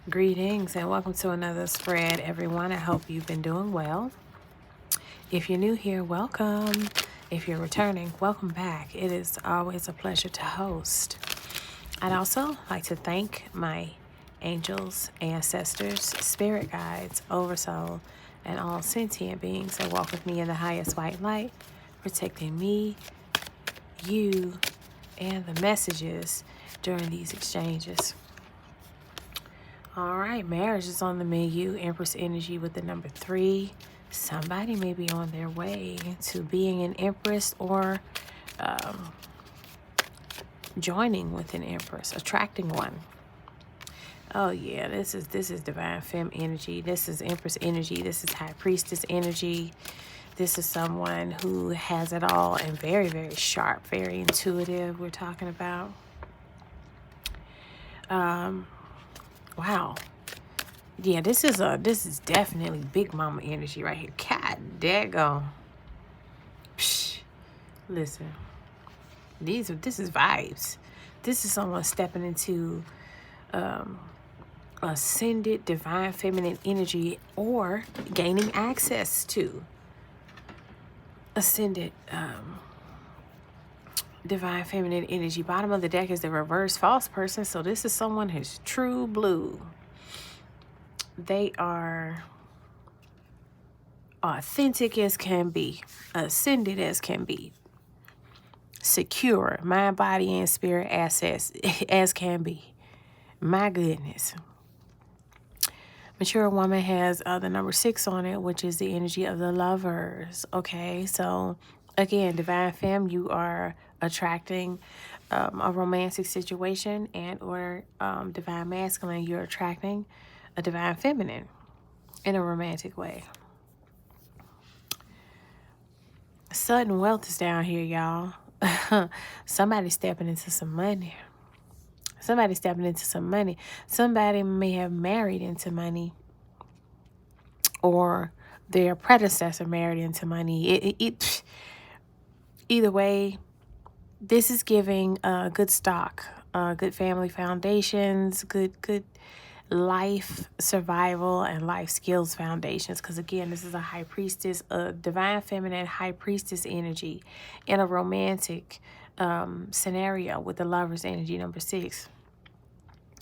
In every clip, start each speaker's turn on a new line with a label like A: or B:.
A: Greetings and welcome to another spread, everyone. I hope you've been doing well. If you're new here, welcome. If you're returning, welcome back. It is always a pleasure to host. I'd also like to thank my angels, ancestors, spirit guides, oversoul, and all sentient beings that walk with me in the highest white light, protecting me, you, and the messages during these exchanges. All right, marriage is on the menu. Empress energy with the number 3. Somebody may be on their way to being an empress or joining with an empress, attracting one. Oh yeah, this is divine femme energy. This is empress energy. This is high priestess energy. This is someone who has it all and very, very sharp, very intuitive. We're talking about. Wow. Yeah, this is definitely big mama energy right here. God daggone. Psh, listen. This is vibes. This is someone stepping into ascended divine feminine energy or gaining access to ascended divine feminine energy. Bottom of the deck is the reverse false person. So this is someone who's true blue. They are authentic as can be, ascended as can be, secure, mind, body, and spirit assets as can be. My goodness. Mature woman has the number 6 on it, which is the energy of the lovers. Okay, so again, divine femme, you are attracting a romantic situation, and or divine masculine, you're attracting a divine feminine in a romantic way. Sudden wealth is down here, y'all. Somebody stepping into some money. Somebody stepping into some money. Somebody may have married into money, or their predecessor married into money. Either way, this is giving good stock, good family foundations, good life survival and life skills foundations. Because again, this is a high priestess, a divine feminine high priestess energy in a romantic scenario with the lover's energy, number 6.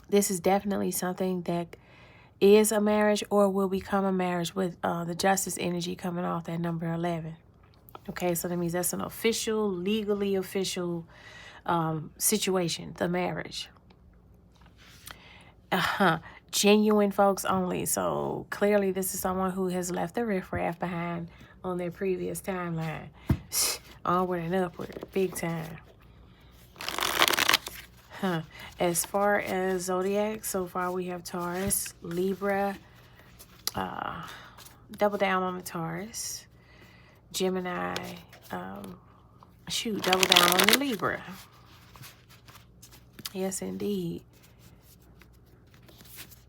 A: This is definitely something that is a marriage or will become a marriage with the justice energy coming off that number 11. Okay, so that means that's an official, legally official situation, the marriage. Genuine folks only. So clearly this is someone who has left the riffraff behind on their previous timeline. Onward and upward, big time. As far as zodiac, so far we have Taurus, Libra, double down on the Taurus, Gemini, double down on the Libra. Yes, indeed.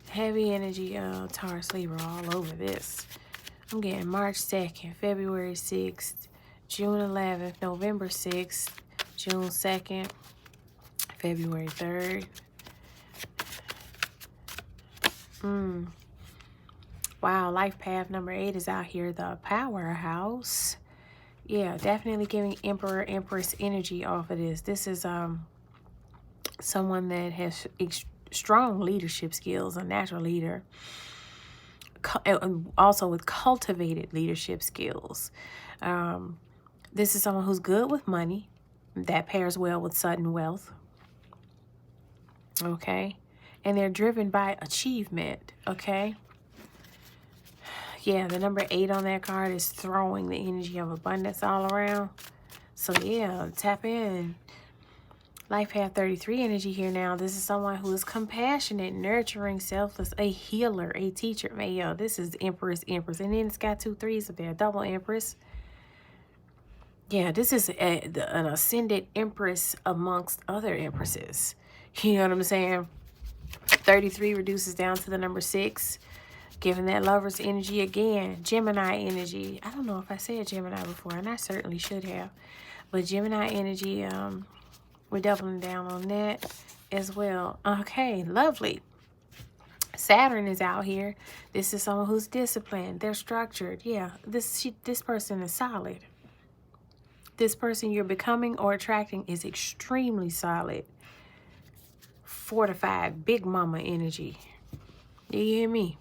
A: Heavy energy, Taurus, Libra all over this. I'm getting March 2nd, February 6th, June 11th, November 6th, June 2nd, February 3rd. Wow, life path number 8 is out here, the powerhouse. Yeah, definitely giving Emperor, Empress energy off of this. This is someone that has strong leadership skills, a natural leader, also with cultivated leadership skills. This is someone who's good with money, that pairs well with sudden wealth. Okay, and they're driven by achievement. Okay, yeah, the number 8 on that card is throwing the energy of abundance all around. So yeah, tap in. Life path 33 energy here now. This is someone who is compassionate, nurturing, selfless, a healer, a teacher. This is Empress. And then it's got 2 3s up there, double Empress. Yeah, this is an ascended Empress amongst other Empresses. You know what I'm saying? 33 reduces down to the number 6, giving that lover's energy again. Gemini energy. I don't know if I said Gemini before, and I certainly should have. But Gemini energy, we're doubling down on that as well. Okay, lovely. Saturn is out here. This is someone who's disciplined. They're structured. Yeah, this person is solid. This person you're becoming or attracting is extremely solid. Fortified, big mama energy. Do you hear me?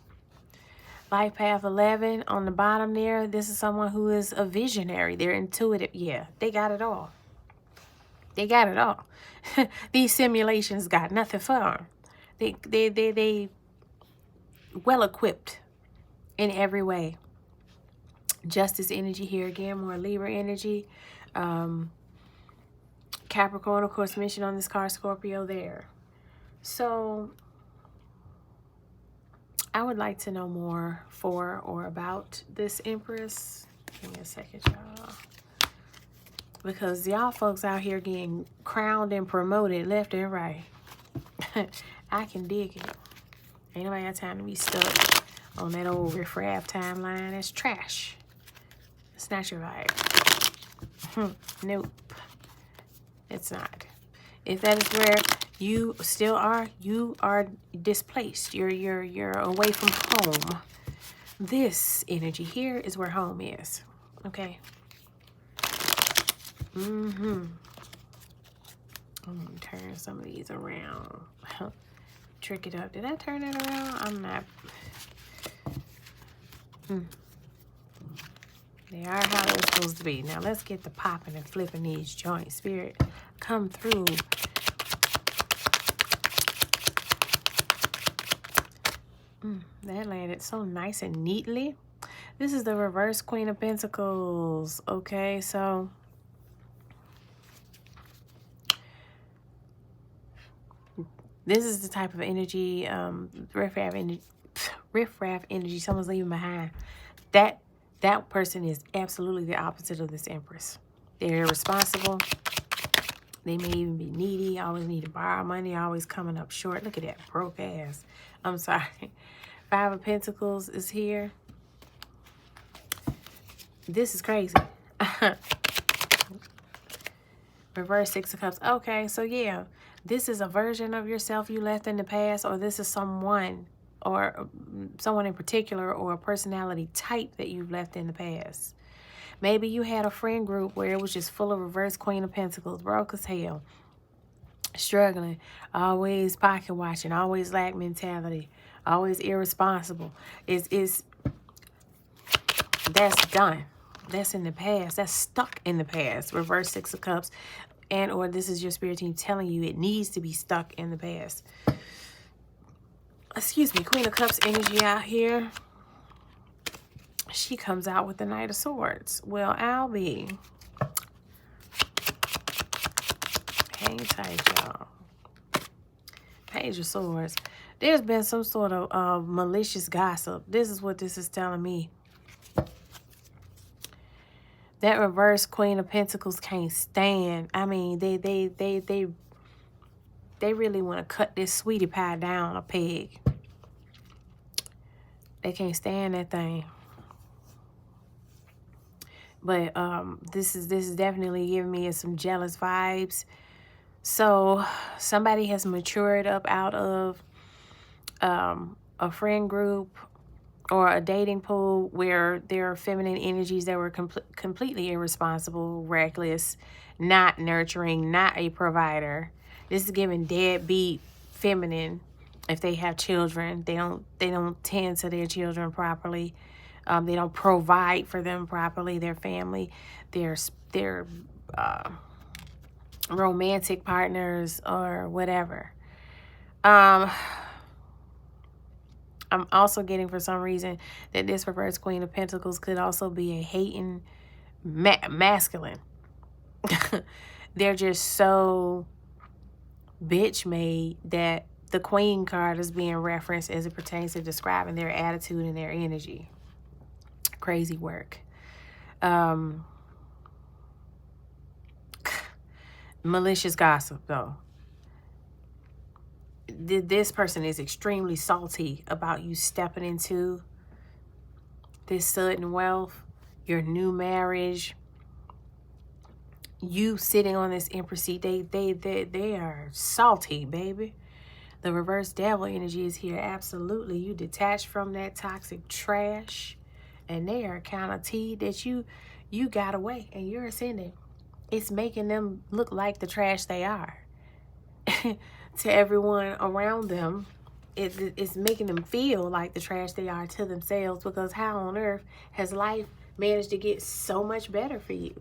A: Life path 11 on the bottom there. This is someone who is a visionary. They're intuitive. Yeah, they got it all. They got it all. These simulations got nothing for them. They well equipped in every way. Justice energy here again, more Libra energy. Capricorn, of course, mentioned on this card, Scorpio there. So I would like to know more for or about this Empress. Give me a second, y'all. Because y'all folks out here getting crowned and promoted left and right. I can dig it. Ain't nobody got time to be stuck on that old riffraff timeline. That's trash. It's not your vibe. Nope. It's not. If that is where you still are, you are displaced. You're away from home. This energy here is where home is. Okay. I'm gonna turn some of these around. Trick it up. Did I turn it around? I'm not. They are how they're supposed to be. Now let's get the popping and flipping these joints. Spirit, come through. That landed so nice and neatly. This is the reverse Queen of Pentacles. Okay, so this is the type of energy, riffraff energy someone's leaving behind. That person is absolutely the opposite of this Empress. They're irresponsible. They may even be needy, always need to borrow money, always coming up short. Look at that broke ass. I'm sorry. Five of Pentacles is here. This is crazy. Reverse Six of Cups. Okay, so yeah, this is a version of yourself you left in the past, or this is someone, or someone in particular, or a personality type that you've left in the past. Maybe you had a friend group where it was just full of reverse Queen of Pentacles, broke as hell, struggling, always pocket watching, always lack mentality, always irresponsible. That's done. That's in the past. That's stuck in the past. Reverse Six of Cups. And or this is your spirit team telling you it needs to be stuck in the past. Excuse me. Queen of Cups energy out here. She comes out with the Knight of Swords. Well, I'll be. Hang tight, y'all. Page of Swords. There's been some sort of malicious gossip. This is what this is telling me. That reverse Queen of Pentacles can't stand. I mean, they really want to cut this sweetie pie down a peg. They can't stand that thing. But this is definitely giving me some jealous vibes. So somebody has matured up out of a friend group or a dating pool where there are feminine energies that were completely irresponsible, reckless, not nurturing, not a provider. This is giving deadbeat feminine. If they have children, they don't tend to their children properly. They don't provide for them properly, their family, their romantic partners or whatever. I'm also getting, for some reason, that this reverse Queen of Pentacles could also be a hating masculine. They're just so bitch made that the Queen card is being referenced as it pertains to describing their attitude and their energy. Crazy work. Malicious gossip, though. This person is extremely salty about you stepping into this sudden wealth, your new marriage, you sitting on this Empress seat. They are salty, baby. The reverse devil energy is here. Absolutely. You detached from that toxic trash. And they are kind of tea that you got away and you're ascending. It's making them look like the trash they are. To everyone around them, it's making them feel like the trash they are to themselves, because how on earth has life managed to get so much better for you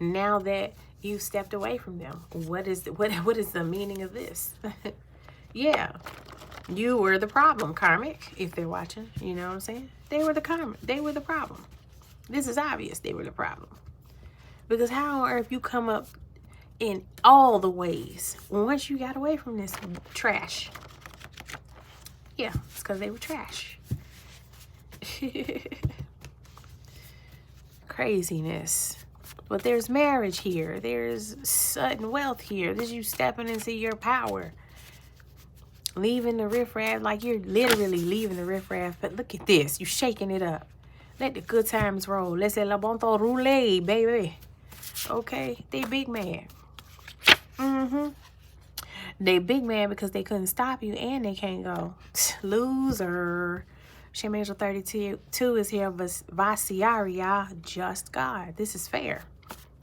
A: now that you've stepped away from them? What is the meaning of this? Yeah, you were the problem, karmic, if they're watching. You know what I'm saying? They were the karmic. They were the problem. This is obvious. They were the problem. Because how on earth you come up in all the ways once you got away from this trash? Yeah, it's because they were trash. Craziness. But there's marriage here. There's sudden wealth here. This is you stepping into your power. Leaving the riffraff, like you're literally leaving the riffraff. But look at this. You shaking it up. Let the good times roll. Let's say la bon temps roule, baby. Okay? They big man. They big man because they couldn't stop you and they can't go. Loser. Shame Angel 32 is here. Vasiaria, just God. This is fair.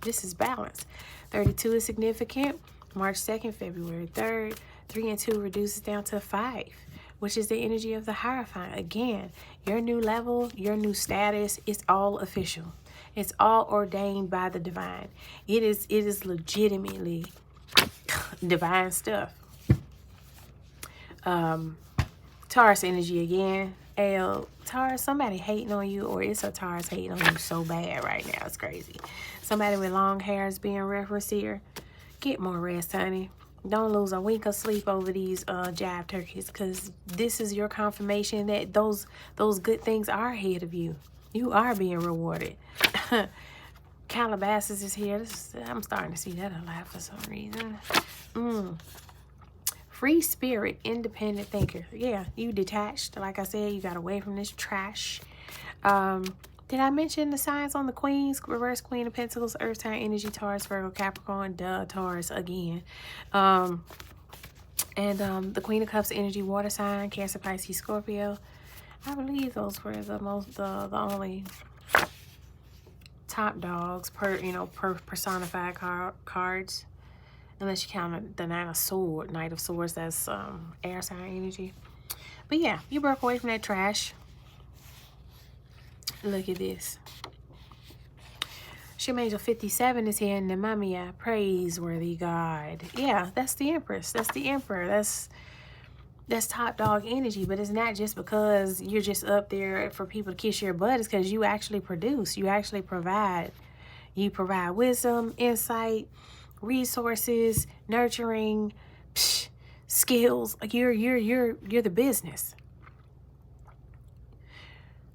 A: This is balance. 32 is significant. March 2nd, February 3rd. 3 and 2 reduces down to 5, which is the energy of the Hierophant. Again, your new level, your new status, it's all official. It's all ordained by the divine. It is legitimately divine stuff. Taurus energy again. Taurus, somebody hating on you, or it's a Taurus hating on you so bad right now. It's crazy. Somebody with long hair is being referenced here. Get more rest, honey. Don't lose a wink of sleep over these jive turkeys, because this is your confirmation that those good things are ahead of you. You are being rewarded. Calabasas is here. I'm starting to see that a lot for some reason. Free spirit, independent thinker. Yeah, you detached. Like I said, you got away from this trash. Did I mention the signs on the queens? Reverse Queen of Pentacles, Earth sign energy, Taurus, Virgo, Capricorn, Taurus again. The Queen of Cups energy, water sign, Cancer, Pisces, Scorpio. I believe those were the only top dogs per personified cards. Unless you count the Knight of Swords, that's air sign energy. But yeah, you broke away from that trash. Look at this. Shim Angel 57 is here in Nemamia. Praiseworthy God. Yeah, that's the Empress. That's the Emperor. That's top dog energy. But it's not just because you're just up there for people to kiss your butt. It's because you actually produce. You actually provide. You provide wisdom, insight, resources, nurturing, skills. You're the business.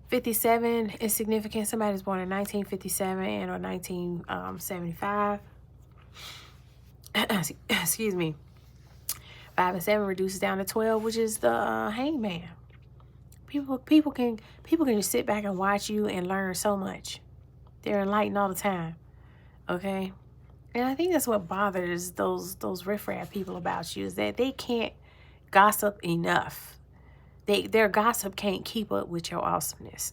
A: 57 is significant. Somebody's born in 1957 or 1975. Excuse me. 5 and 7 reduces down to 12, which is the hangman. People can just sit back and watch you and learn so much. They're enlightened all the time. Okay? And I think that's what bothers those riffraff people about you, is that they can't gossip enough. Their gossip can't keep up with your awesomeness.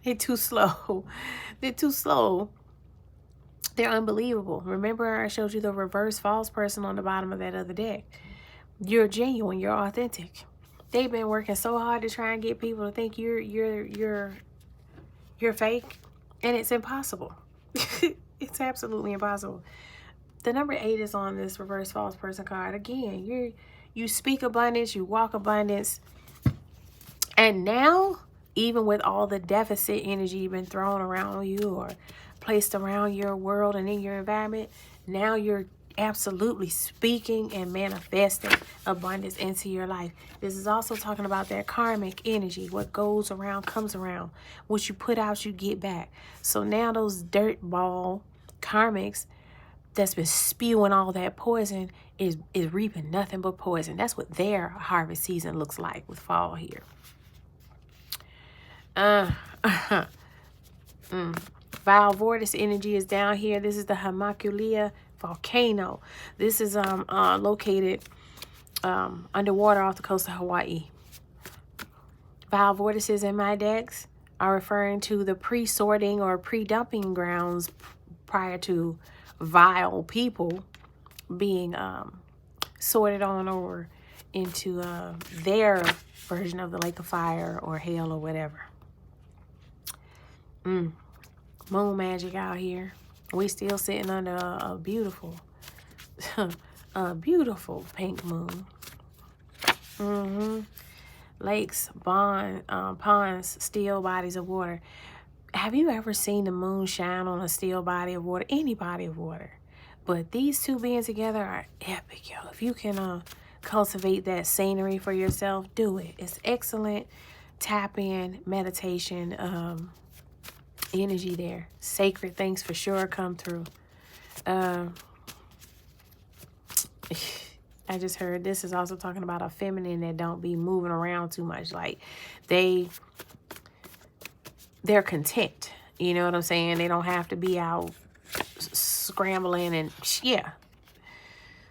A: They're too slow. They're too slow. They're unbelievable. Remember, I showed you the reverse false person on the bottom of that other deck. You're genuine. You're authentic. They've been working so hard to try and get people to think you're fake, and it's impossible. It's absolutely impossible. The number 8 is on this reverse false person card. Again, you speak abundance, you walk abundance. And now, even with all the deficit energy been thrown around you or placed around your world and in your environment, now you're absolutely speaking and manifesting abundance into your life. This is also talking about that karmic energy. What goes around comes around. What you put out, you get back. So now those dirt ball karmics that's been spewing all that poison is reaping nothing but poison. That's what their harvest season looks like with fall here. Vile vortex energy is down here. This is the homunculia volcano. This is located underwater off the coast of Hawaii. Vile vortices in my decks are referring to the pre-sorting or pre-dumping grounds prior to vile people being sorted on over into their version of the lake of fire or hell or whatever. Moon magic out here. We still sitting under a beautiful, a beautiful pink moon. Lakes, ponds, still bodies of water. Have you ever seen the moon shine on a still body of water? Any body of water. But these two being together are epic, yo. If you can cultivate that scenery for yourself, do it. It's excellent tap in meditation energy there. Sacred things for sure come through. I just heard this is also talking about a feminine that don't be moving around too much. Like they're content. You know what I'm saying? They don't have to be out scrambling and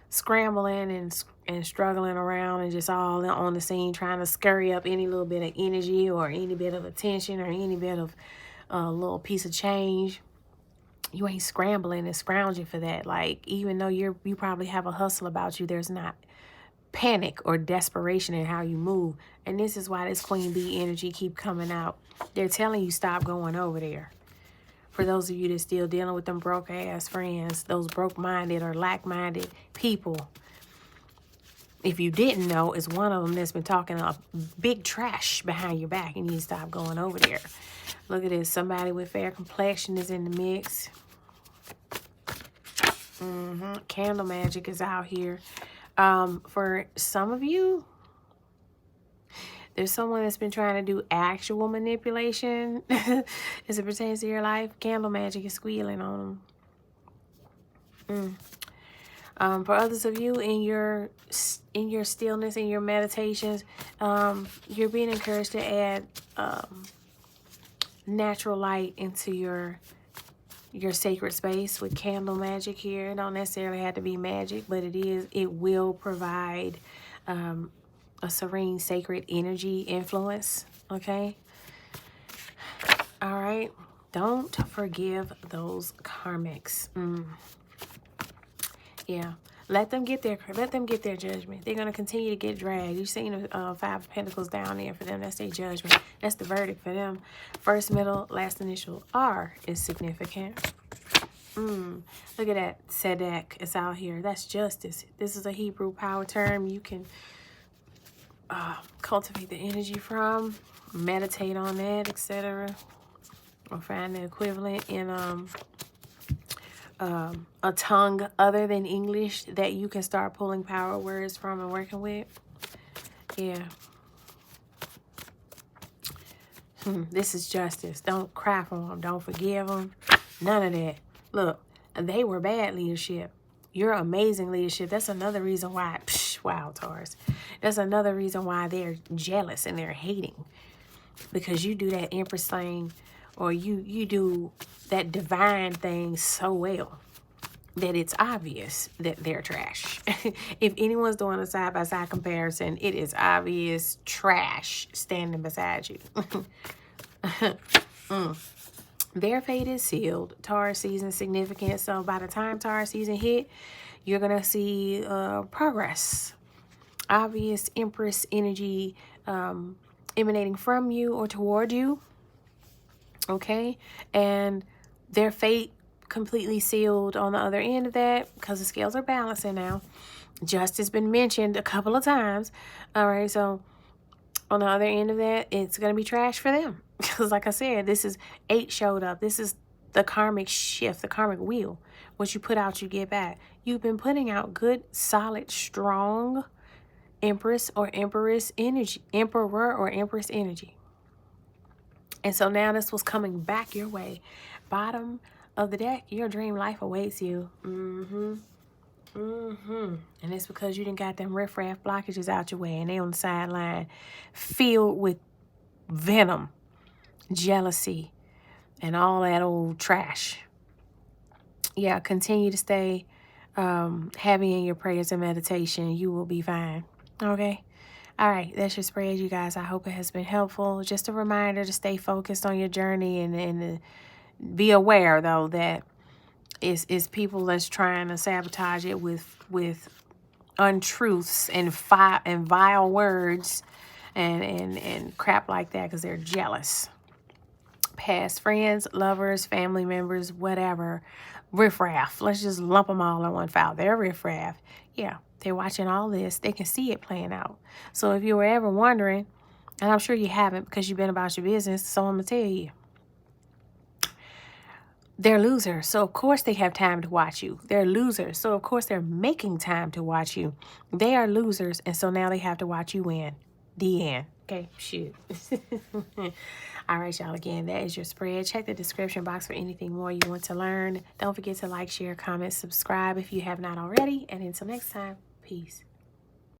A: scrambling and struggling around and just all on the scene trying to scurry up any little bit of energy or any bit of attention or any bit of a little piece of change. You ain't scrambling and scrounging for that. Like, even though you probably have a hustle about you, there's not panic or desperation in how you move. And this is why this Queen Bee energy keep coming out. They're telling you stop going over there. For those of you that still dealing with them broke ass friends, those broke minded or lack minded people. If you didn't know, it's one of them that's been talking a big trash behind your back. You need to stop going over there. Look at this. Somebody with fair complexion is in the mix. Candle magic is out here. For some of you, there's someone that's been trying to do actual manipulation as it pertains to your life. Candle magic is squealing on them. For others of you in your stillness, in your meditations, you're being encouraged to add natural light into your sacred space with candle magic here. It don't necessarily have to be magic, but it will provide a serene, sacred energy influence. Okay. All right. Don't forgive those karmics. Yeah. Let them get their judgment. They're going to continue to get dragged. You've seen the Five of Pentacles down there for them. That's their judgment. That's the verdict for them. First, middle, last initial R is significant. Look at that. Tzedek is out here. That's justice. This is a Hebrew power term you can cultivate the energy from, meditate on that, etc. Or find the equivalent in a tongue other than English that you can start pulling power words from and working with. Yeah. This is justice. Don't cry for them. Don't forgive them. None of that. Look, they were bad leadership. You're amazing leadership. That's another reason why, wow, Taurus. That's another reason why they're jealous and they're hating. Because you do that Empress thing, or you do that divine thing so well that it's obvious that they're trash. If anyone's doing a side-by-side comparison, it is obvious trash standing beside you. Their fate is sealed. Taurus season is significant. So by the time Taurus season hit, you're going to see progress. Obvious Empress energy emanating from you or toward you. Okay? And their fate completely sealed on the other end of that because the scales are balancing now. Justice been mentioned a couple of times. All right, so on the other end of that, it's going to be trash for them. Because like I said, this is 8 showed up. This is the karmic shift, the karmic wheel. What you put out, you get back. You've been putting out good, solid, strong Empress or Empress energy. Emperor or Empress energy. And so now this was coming back your way. Bottom of the deck, your dream life awaits you. And it's because you didn't got them riffraff blockages out your way and they on the sideline filled with venom, jealousy, and all that old trash. Yeah, continue to stay have me in your prayers and meditation. You will be fine. Okay? All right, that's your spread, you guys. I hope it has been helpful. Just a reminder to stay focused on your journey and be aware, though, that it's people that's trying to sabotage it with untruths and vile words and crap like that because they're jealous. Past friends, lovers, family members, whatever, riffraff. Let's just lump them all in one file. They're riffraff. Yeah, they're watching all this. They can see it playing out. So if you were ever wondering, and I'm sure you haven't because you've been about your business, so I'm going to tell you. They're losers, so of course they have time to watch you. They're losers, so of course they're making time to watch you. They are losers, and so now they have to watch you win. The end. Okay, shoot. All right, y'all, again, that is your spread. Check the description box for anything more you want to learn. Don't forget to like, share, comment, subscribe if you have not already. And until next time, peace.